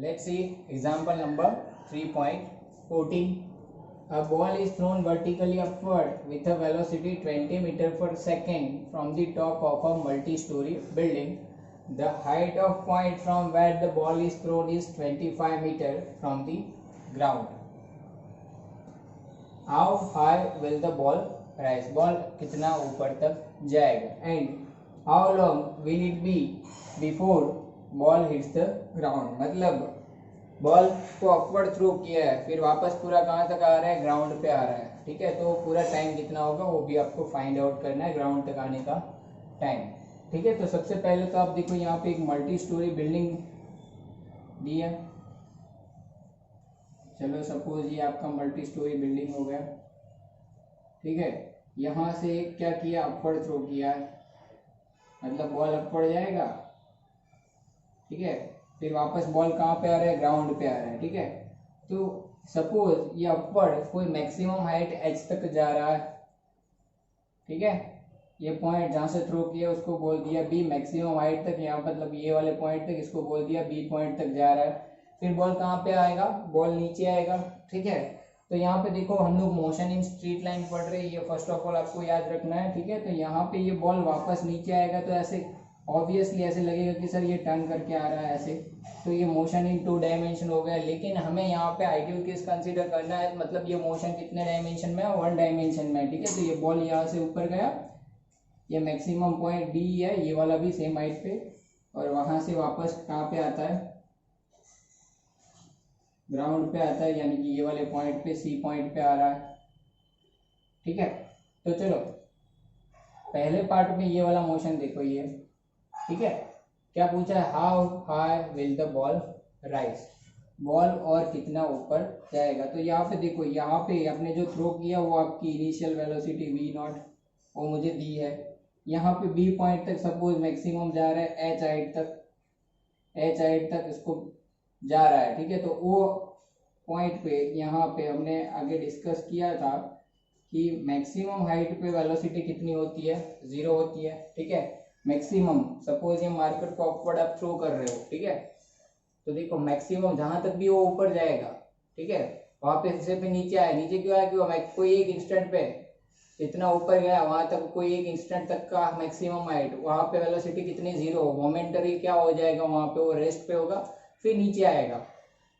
Let's see example number 3.14. A ball is thrown vertically upward with a velocity 20 meter per second from the top of a multi-story building. The height of point from where the ball is thrown is 25 meter from the ground. How high will the ball rise? Ball कितना ऊपर तक जाएगा? And how long will it be before ball hits the ground? मतलब ball को upward throw किया है, फिर वापस पूरा कहाँ तक आ रहा है? ग्राउंड पे आ रहा है। ठीक है, तो पूरा टाइम कितना होगा वो भी आपको फाइंड आउट करना है, ग्राउंड तक आने का टाइम। ठीक है, तो सबसे पहले तो आप देखो यहाँ पे एक मल्टी स्टोरी बिल्डिंग दी है। चलो सपोज ये आपका मल्टी स्टोरी बिल्डिंग हो गया। ठीक है, यहाँ से क्या किया? अपवर्ड थ्रो किया है, मतलब बॉल अपवर्ड जाएगा। ठीक है, फिर वापस बॉल कहाँ पे आ रहा है? ग्राउंड पे आ रहा है। ठीक है, तो सपोज ये अपवर्ड कोई मैक्सिमम हाइट एच तक जा रहा है। ठीक है, ये पॉइंट जहाँ से थ्रो किया उसको बोल दिया बी, मैक्सिमम हाइट तक, यहाँ मतलब ये वाले पॉइंट तक इसको बोल दिया बी पॉइंट तक जा रहा है। फिर बॉल कहाँ पे आएगा? बॉल नीचे आएगा। ठीक है, तो यहाँ पे देखो हम लोग मोशन इन स्ट्रीट लाइन पढ़ रहे हैं, ये फर्स्ट ऑफ ऑल आपको याद रखना है। ठीक है, तो यहाँ पे ये बॉल वापस नीचे आएगा, तो ऐसे ऑब्वियसली ऐसे लगेगा कि सर ये टर्न करके आ रहा है ऐसे, तो ये मोशन इन 2 डायमेंशन हो गया। लेकिन हमें यहाँ पे आइडियल केस कंसीडर करना है, मतलब ये मोशन कितने डायमेंशन में है? 1 डायमेंशन में। ठीक है, तो ये बॉल यहाँ से ऊपर गया, ये मैक्सिमम पॉइंट डी है, ये वाला भी सेम हाइट पे, और वहां से वापस कहाँ पे आता है? ग्राउंड पे आता है, यानी कि ये वाले पॉइंट पे, सी पॉइंट पे आ रहा है। ठीक है, तो चलो पहले पार्ट में ये वाला मोशन देखो ये। ठीक है, क्या पूछा है? How high will the ball rise? Ball और कितना ऊपर जाएगा? तो यहाँ पे देखो, यहाँ पे आपने जो थ्रो किया वो आपकी इनिशियल वेलोसिटी v नॉट वो मुझे दी है। यहाँ पे बी पॉइंट तक सपोज मैक्सिमम जा रहा है एच हाइट तक, एच हाइट तक इसको जा रहा है। ठीक है, तो वो पॉइंट पे यहाँ पे हमने आगे डिस्कस किया था कि मैक्सिमम हाइट पे वेलोसिटी कितनी होती है? 0 होती है। ठीक है, मैक्सिमम सपोज ये मार्कर को अपवर्ड आप थ्रो कर रहे हो। ठीक है, तो देखो मैक्सिमम जहां तक भी वो ऊपर जाएगा, ठीक है, वहां पे हिस्से पे नीचे आया। नीचे क्यों आया? क्यों? कोई एक इंस्टेंट पे जितना ऊपर गया वहां तक, कोई एक इंस्टेंट तक का मैक्सिमम हाइट, वहां पे वेलोसिटी कितनी? 0। मोमेंटरी क्या हो जाएगा? वहां पे वो रेस्ट पे होगा, फिर नीचे आएगा।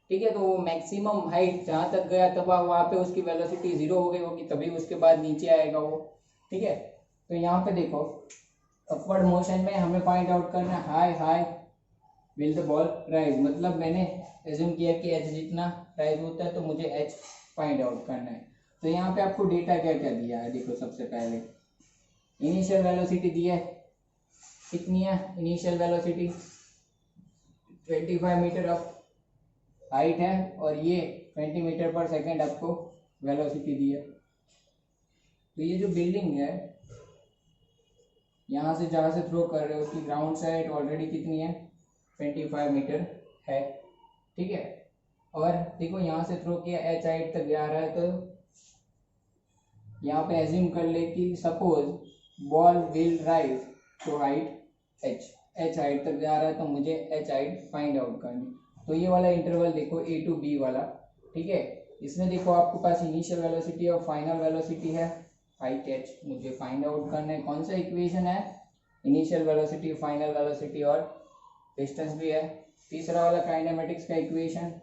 ठीक है, तो वो मैक्सिमम हाइट जहां तक गया तब वहां पे उसकी वेलोसिटी 0 हो गई होगी, तभी उसके बाद नीचे आएगा वो। ठीक है, तो यहाँ पे देखो अपवर्ड मोशन में हमें फाइंड आउट करना है high high will the ball rise, मतलब मैंने एज्यूम किया कि एच जितना राइज होता है तो मुझे एच फाइंड आउट करना है। तो यहाँ पे आपको डेटा क्या क्या दिया है? देखो सबसे पहले इनिशियल वेलोसिटी दी है, कितनी है initial velocity? 25 metre of height है, और ये 20 मीटर पर सेकेंड आपको वेलोसिटी दी है। तो ये जो बिल्डिंग है यहाँ से जहाँ से थ्रो कर रहे हो उसकी ग्राउंड से हाइट ऑलरेडी कितनी है? 25 मीटर है। ठीक है, और देखो यहाँ से थ्रो किया एच हाइट तक जा रहा है, तो यहाँ पे एज्यूम कर ले कि suppose ball will rise to height H, H height तक जा रहा है, तो मुझे एच हाइट फाइंड आउट करनी। तो ये वाला इंटरवल देखो ए टू बी वाला। ठीक है, इसमें देखो आपके पास इनिशियल वेलोसिटी और फाइनल वेलोसिटी है, हाइट एच मुझे फाइंड आउट करना है। कौन सा इक्वेशन है? इनिशियल वेलोसिटी, फाइनल वेलोसिटी और डिस्टेंस भी है। तीसरा वाला काइनेमेटिक्स का equation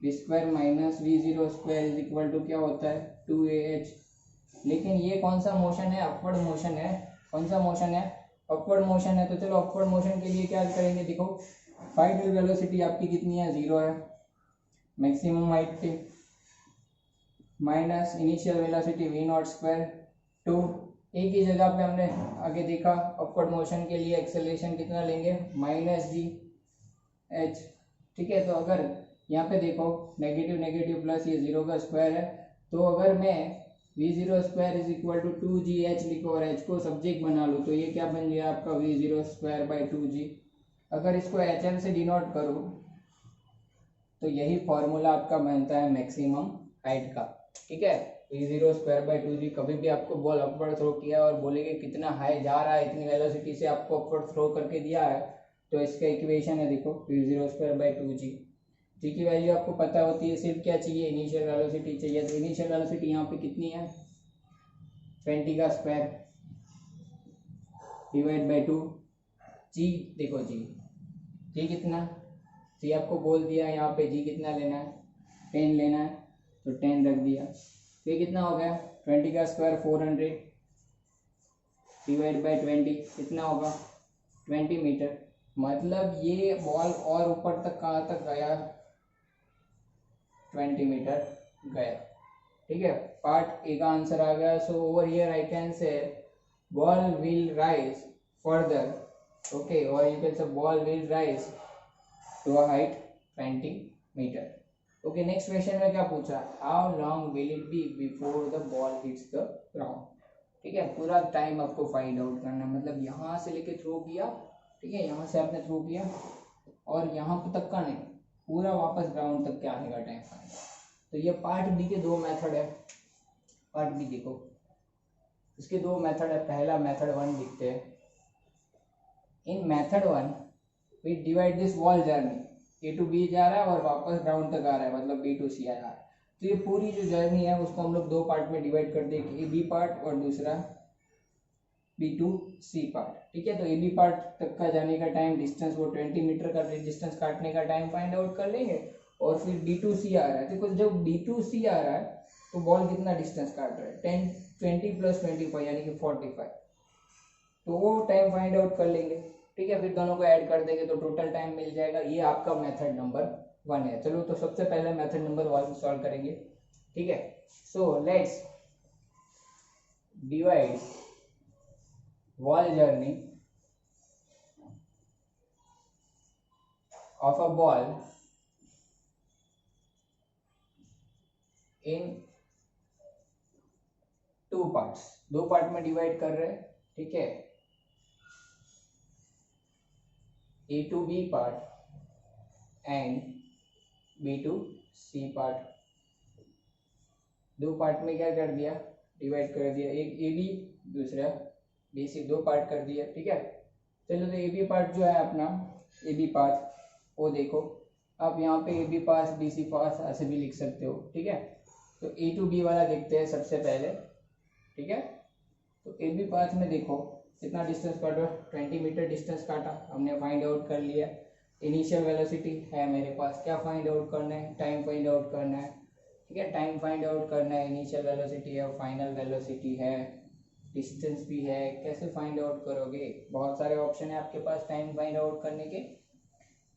v square minus V zero square is equal to क्या होता है? 2ah। लेकिन ये कौन सा मोशन है? अपवर्ड मोशन है। कौन सा मोशन है? अपवर्ड मोशन है। तो चलो अपवर्ड मोशन के लिए क्या करेंगे? देखो फाइनल वेलोसिटी आपकी कितनी है? 0 है मैक्सिमम हाइट पे, minus initial velocity v not square 2। एक ही जगह पे हमने आगे देखा अपवर्ड मोशन के लिए एक्सेलरेशन कितना लेंगे? माइनस जी एच। ठीक है, तो अगर यहाँ पे देखो नेगेटिव नेगेटिव प्लस ये 0 का स्क्वायर है, तो अगर मैं V zero square is equal to 2gh लिखो और h को सब्जेक्ट बना लो, तो ये क्या बन गया आपका? We zero square by 2g। अगर इसको hm से डिनोट करो तो यही फॉर्मूला आपका बनता है मैक्सिमम हाइट का। ठीक है, we zero square by 2g। कभी भी आपको बॉल अपवर्ड थ्रो किया और बोलेंगे कितना हाई जा रहा है, इतनी वेलोसिटी से आपको अपवर्ड थ्रो करके दिया है, तो इसका इक्वेशन है देखो we zero square by 2g। जी की वैल्यू आपको पता होती है, सिर्फ क्या चाहिए, इनिशियल वेलोसिटी चाहिए। तो इनिशियल वेलोसिटी यहाँ पे कितनी है, 20 का स्क्वायर डिवाइड बाई 2। जी देखो जी कितना, जी आपको बोल दिया यहाँ पे जी कितना लेना है, 10 लेना है, तो 10 रख दिया। तो ये कितना हो गया, 20 का स्क्वायर 400 डिवाइड बाई 20 कितना होगा, 20 मीटर। मतलब ये बॉल और ऊपर तक कहाँ तक गया, 20 मीटर गया। ठीक है, पार्ट ए का आंसर आ गया। So over here I can say ball will rise further, okay, और you can say ball will rise to a height 20 metre. Okay, next question में क्या पूछा, how long will it be before the ball hits the ground. ठीक है, पूरा time आपको find out करना है, मतलब यहाँ से लेके थ्रो किया, ठीक है, यहाँ से आपने थ्रो किया और यहाँ तक का नहीं, पूरा वापस ग्राउंड तक के आने का टाइम फाइंड। तो ये पार्ट बी के दो मेथड है, पार्ट बी देखो, इसके दो मेथड है। पहला मेथड 1 लिखते हैं। In method 1 we divide this wall journey, A to B जा रहा है और वापस ग्राउंड तक आ रहा है, मतलब बी टू सी आ रहा है। तो ये पूरी जो जर्नी है उसको हम लोग दो पार्ट में डिवाइड कर देंगे, ए बी पार्ट और दूसरा बी टू सी पार्ट। ठीक है, तो ए बी पार्ट तक का जाने का टाइम डिस्टेंस, वो 20 मीटर का डिस्टेंस काटने का टाइम फाइंड आउट कर लेंगे। और फिर बी टू सी आ रहा है, देखो जब बी टू सी आ रहा है तो बॉल कितना डिस्टेंस काट रहा है, 20 प्लस 25 यानी कि 45, तो वो टाइम फाइंड आउट कर लेंगे। ठीक है, फिर दोनों को ऐड कर देंगे तो टोटल टाइम मिल जाएगा। ये आपका मेथड नंबर 1 है। चलो तो सबसे पहले मेथड नंबर 1 सॉल्व करेंगे। ठीक है, so let's divide wall journey of a ball in 2 parts, दो पार्ट में डिवाइड कर रहे हैं। ठीक है, A to B part and B to C part. दो पार्ट में क्या कर दिया, डिवाइड कर दिया, एक ए बी दूसरा बी सी, दो पार्ट कर दिया। ठीक है, चलो तो ए बी पार्ट जो है अपना, ए बी पार्ट वो देखो, आप यहाँ पे A B pass B C पास ऐसे भी लिख सकते हो। ठीक है, तो ए टू बी वाला देखते हैं सबसे पहले। ठीक है, तो ए बी पास में देखो कितना डिस्टेंस काटा, 20 मीटर डिस्टेंस काटा, हमने फाइंड आउट कर लिया। इनिशियल वेलोसिटी है मेरे पास, क्या फाइंड आउट करना है, टाइम फाइंड आउट करना है। ठीक है, टाइम फाइंड आउट करना है, इनिशियल वेलोसिटी है, फाइनल वेलोसिटी है, डिस्टेंस भी है। कैसे फाइंड आउट करोगे, बहुत सारे ऑप्शन है आपके पास टाइम फाइंड आउट करने के।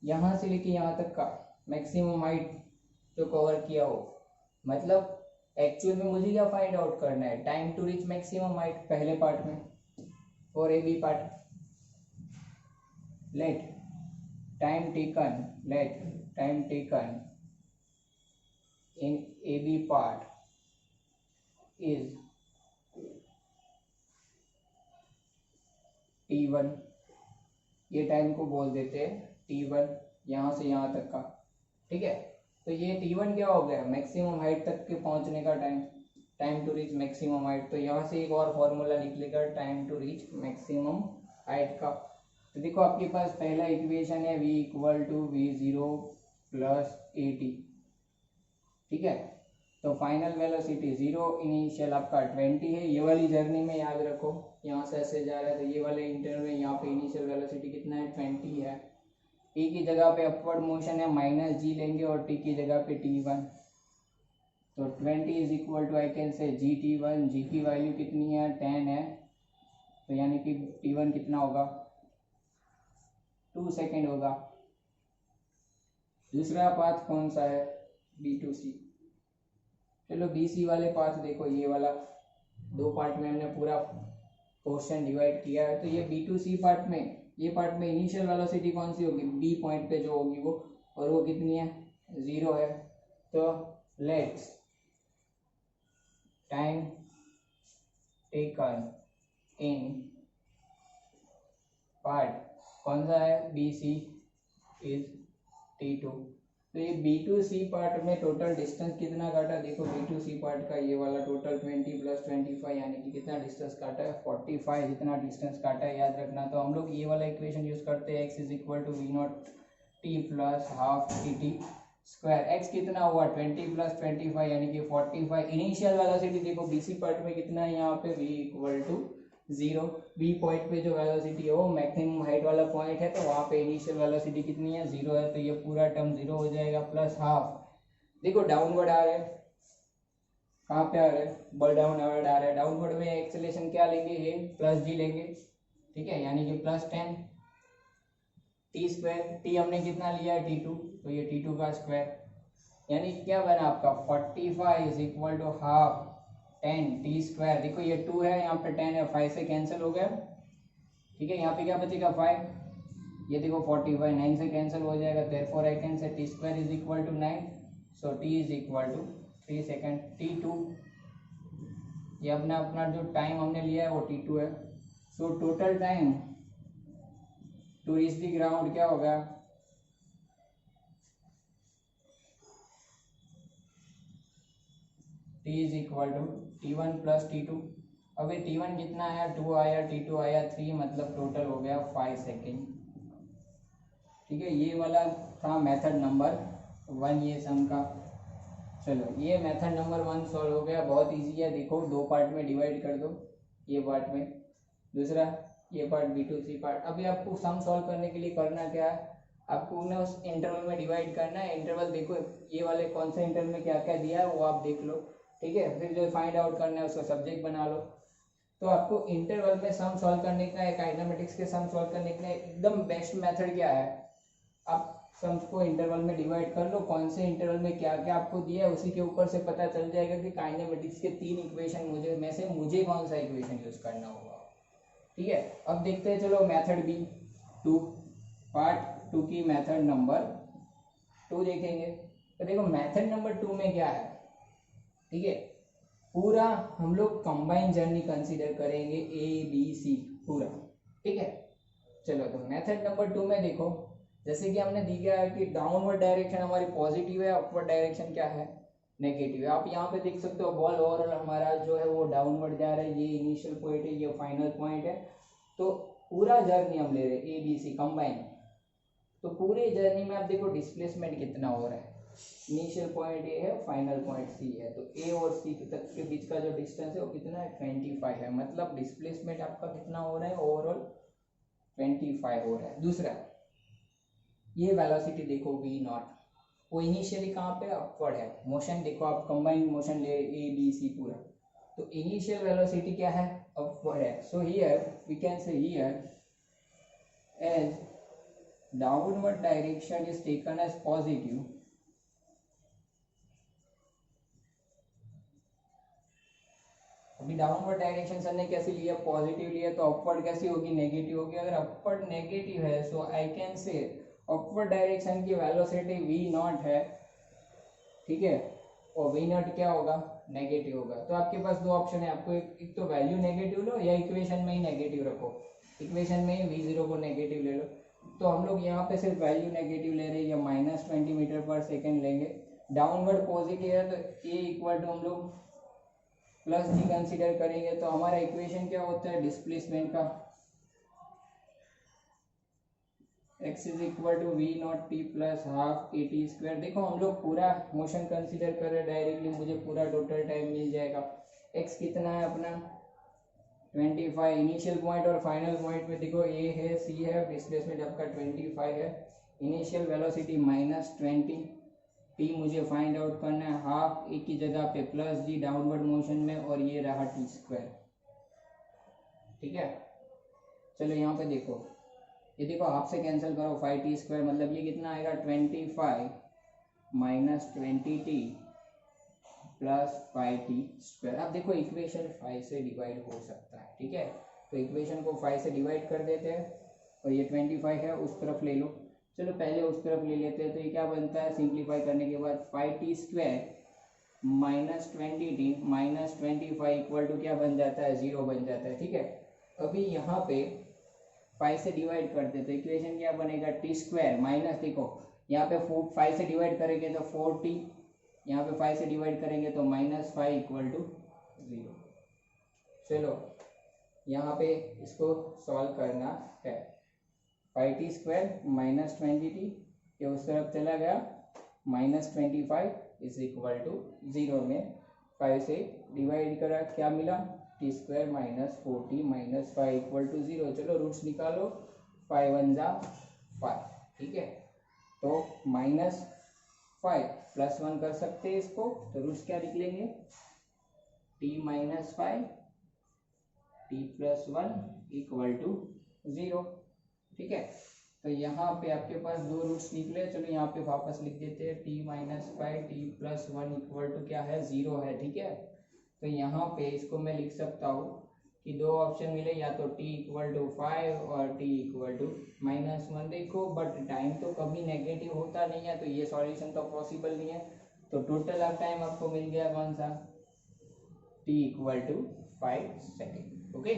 यहाँ से लेके यहाँ तक का मैक्सिमम हाइट जो कवर किया हो, मतलब एक्चुअल में मुझे क्या फाइंड आउट करना है, time to reach maximum height पहले पार्ट में और A B part. Let time taken in A B part is T1, ये टाइम को बोल देते हैं T1, यहाँ से यहाँ तक का। ठीक है, तो ये T1 क्या हो गया, मैक्सिमम हाइट तक के पहुँचने का time, time to reach maximum height. तो यहाँ से एक और फॉर्मूला लिख लेगा time to reach maximum height का। तो देखो आपके पास पहला इक्वेशन है v equal to v0 plus AT। ठीक है, तो फाइनल वेलोसिटी 0, इनिशियल आपका 20 है। ये वाली जर्नी में याद रखो, यहाँ से ऐसे जा रहा है तो ये वाले इंटरवल में यहाँ पे इनिशियल वेलोसिटी कितना है, 20 है। e की जगह पे अपवर्ड मोशन है -g लेंगे और t की जगह पे T1, तो 20 is equal to I can say GT1, g की वैल्यू कितनी है, 10 है, तो यानी कि T1 कितना होगा, 2 सेकेंड होगा। दूसरा पाथ कौन सा है, B2C। चलो BC वाले पाथ देखो, ये वाला दो पार्ट में हमने पूरा पोर्शन डिवाइड किया है। तो ये B2C पार्ट में, ये पार्ट में इनिशियल वेलोसिटी कौन सी होगी, बी पॉइंट पे जो होगी वो, और वो कितनी है, 0 है। तो let's time taken in part कौन सा है, BC इज T2। तो ये B2C पार्ट में टोटल डिस्टेंस कितना काटा, देखो B2C पार्ट का ये वाला टोटल 20 प्लस 25 यानी कि कितना डिस्टेंस काटा है, 45 जितना डिस्टेंस काटा है, याद रखना। तो हम लोग ये वाला इक्वेशन यूज करते हैं, x is equal to V0 t plus half T T. Square. X कितना हुआ 20 प्लस 25 यानी कि 45। इनिशियल वेलोसिटी देखो बीसी पार्ट में कितना है यहाँ पे v equal to 0। B point पे जो वेलोसिटी है वो मैक्सिमम हाइट वाला पॉइंट है, तो वहाँ पे इनिशियल वेलोसिटी कितनी है 0 है, तो ये पूरा टर्म 0 हो जाएगा प्लस हाफ। देखो डाउनवर्ड आ रहे हैं, कहाँ पे आ रहे हैं, बल डाउनवर्ड आ रहा है। डाउनवर्ड में एक्सेलेरेशन क्या लेंगे, ये प्लस जी लेंगे, ठीक है, यानी कि प्लस 10 टी स्क्वायर। टी हमने कितना लिया है T2, तो ये T2 का स्क्वायर, यानी क्या बना आपका 45 is equal to half 10 T square. देखो ये 2 है, यहाँ पे 10 है, 5 से कैंसिल हो गया, ठीक है। यहाँ पे क्या बचेगा 5, ये देखो 45 9 से कैंसिल हो जाएगा, therefore I can say T square is equal to 9, so T is equal to 3 second. T2 ये अपना अपना जो टाइम हमने लिया है वो T2 है। So total time to reach the ground क्या होगा, T is equal to T1 plus T2। अभी T1 कितना आया 2 आया, T2 आया 3, मतलब टोटल हो गया 5 सेकेंड, ठीक है। ये वाला था मेथड नंबर 1 ये सम का। चलो ये मेथड नंबर 1 सॉल्व हो गया, बहुत इजी है। देखो दो पार्ट में डिवाइड कर दो, ये पार्ट में, दूसरा ये पार्ट B2C पार्ट। अभी आपको सम सॉल्व करने के लिए करना क्या है, आपको उन्हें उस इंटरवल में डिवाइड करना है। इंटरवल देखो ये वाले कौन से इंटरवल में क्या क्या दिया है वो आप देख लो, ठीक है। फिर जो फाइंड आउट करना है उसका सब्जेक्ट बना लो। तो आपको इंटरवल में सम सॉल्व करने का, एक काइनेमेटिक्स के सम सॉल्व करने के लिए एकदम बेस्ट मेथड क्या है, आप सम्स को इंटरवल में डिवाइड कर लो, कौन से इंटरवल में क्या क्या आपको दिया है उसी के ऊपर से पता चल जाएगा कि काइनेमेटिक्स के 3 इक्वेशन मुझे कौन सा इक्वेशन यूज करना होगा, ठीक है। अब देखते हैं, चलो मेथड बी 2 पार्ट 2 की मेथड नंबर 2 देखेंगे। तो देखो मेथड नंबर 2 में क्या है, ठीक है, पूरा हम लोग कंबाइन जर्नी कंसीडर करेंगे ABC पूरा, ठीक है। चलो तो मेथड नंबर 2 में देखो, जैसे कि हमने दिया है कि डाउनवर्ड डायरेक्शन हमारी पॉजिटिव है, अपवर्ड डायरेक्शन क्या है नेगेटिव है। आप यहाँ पे देख सकते हो बॉल ओवरऑल हमारा जो है वो डाउनवर्ड जा रहा है, ये इनिशियल पॉइंट है, ये फाइनल पॉइंट है। तो पूरा जर्नी हम ले रहे हैं ABC कंबाइन। तो पूरे जर्नी में आप देखो डिस्प्लेसमेंट कितना हो रहा है, इनिशियल पॉइंट ए है, फाइनल पॉइंट सी है, तो ए और सी तक के बीच का जो डिस्टेंस है वो कितना है 25 है, मतलब डिस्प्लेसमेंट आपका कितना हो रहा है ओवरऑल 25 हो रहा है। दूसरा ये वेलोसिटी देखो V0, वो इनिशियली कहाँ पे अपवर्ड है, मोशन देखो आप कंबाइंड मोशन ले ABC पूरा, तो इनिशियल वेलोसिटी क्या है अपवर्ड है। So here we can say here as downward direction is taken as positive, अभी डाउनवर्ड डायरेक्शन सर ने कैसे लिया पॉजिटिव लिया, तो अपवर्ड कैसी होगी नेगेटिव होगी। अगर अपवर्ड नेगेटिव है so I can say upward direction की वेलोसिटी V0 है, ठीक है, और V0 क्या होगा नेगेटिव होगा। तो आपके पास दो ऑप्शन है, आपको एक तो वैल्यू नेगेटिव लो या इक्वेशन में ही नेगेटिव रखो, इक्वेशन में ही V0 को नेगेटिव ले लो। तो हम लोग यहाँ पे सिर्फ वैल्यू नेगेटिव ले रहे हैं, या -20 मीटर पर सेकेंड लेंगे। डाउनवर्ड पॉजिटिव है तो ए इक्वल टू हम लोग प्लस जी कंसीडर करेंगे। तो हमारा इक्वेशन क्या होता है डिस्प्लेसमेंट का, x is equal to V0 t plus half AT square. देखो हम लोग पूरा मोशन कंसीडर कर रहे हैं डायरेक्टली, मुझे पूरा टोटल टाइम मिल जाएगा। x कितना है अपना 25, इनिशियल पॉइंट और फाइनल पॉइंट में देखो A है C है, डिस्प्लेसमेंट आपका 25 है, इनिशियल वेलोसिटी -20, t मुझे फाइंड आउट करना है, हाफ ए की जगह पे प्लस जी डाउनवर्ड मोशन में, और ये रहा टी स्क्वायर, ठीक है। चलो यहाँ पे देखो, ये देखो हाफ से कैंसिल करो 5t स्क्वायर, मतलब ये कितना आएगा 25 -20t प्लस 5t स्क्वायर। अब देखो इक्वेशन 5 से डिवाइड हो सकता है, ठीक है, तो इक्वेशन को 5 से डिवाइड कर देते हैं, और ये 25 है उस तरफ ले लो। चलो पहले उस तरफ ले लेते हैं, तो ये क्या बनता है सिंप्लीफाई करने के बाद 5t square -20t -25 equal to क्या बन जाता है 0 बन जाता है, ठीक है। अभी यहाँ पे 5 से डिवाइड करते तो इक्वेशन क्या बनेगा टी स्क्वायर माइनस, देखो यहाँ पे 5 से डिवाइड करेंगे तो 4t, यहाँ पे 5 से डिवाइड करेंगे तो -5 इक्वल टू 0। चलो यहाँ पे इसको सॉल्व करना है, 5t स्क्वायर -20t ये उस तरफ चला गया, -25 इज इक्वल टू 0 में 5 से डिवाइड करा, क्या मिला t square minus 40 minus 5 equal to 0। चलो रूट्स निकालो, 5 1 जा 5, ठीक है। तो -5 +1 कर सकते हैं इसको, तो रूट्स क्या निकलेंगे, t minus 5 t plus 1 equal to 0, ठीक है। तो यहाँ पे आपके पास दो रूट्स निकले, चलो यहाँ पे वापस लिख देते हैं, t minus 5 t plus 1 equal to क्या है, 0 है, ठीक है। तो यहाँ पे इसको मैं लिख सकता हूँ कि दो ऑप्शन मिले, या तो t इक्वल टू 5 और t इक्वल टू -1। देखो बट टाइम तो कभी नेगेटिव होता नहीं है, तो ये सॉल्यूशन तो पॉसिबल नहीं है। तो टोटल ऑफ टाइम आपको मिल गया कौन सा, t equal to 5 second, okay.